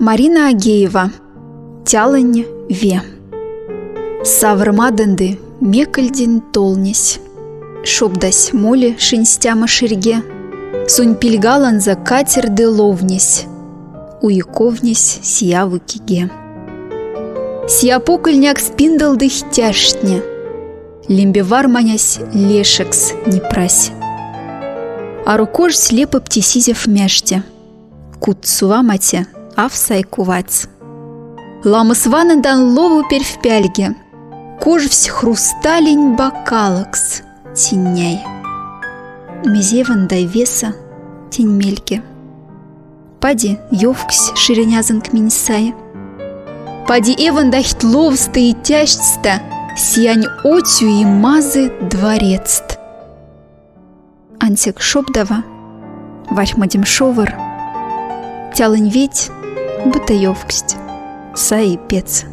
Марина Агеева. Тялань ве. Саврмаденды мекальдин толнесь. Шобдась моли шинстяма шерге. Сунь пильгаланза катерды ловнесь. Уяковнесь сияву киге. Сия покольняк спиндалдых тяжтне. Лимбевар манясь лешекс не прась. А рукож слепо птисизев мяште. Кут сувамате, авсай кувац. Ламыс ванандан лову перь в пяльге. Кожвсь хрусталень бокалакс, тиняй. Мизеван дай веса, тень мельке. Пади ёвксь ширинязан к минсае. Пади эван дахт ловста и тяжтста, сиянь отю и мазы дворецт. Антик шобдава, варьмадим шовар. Тялань ведь, быта ёвксть, саи пец.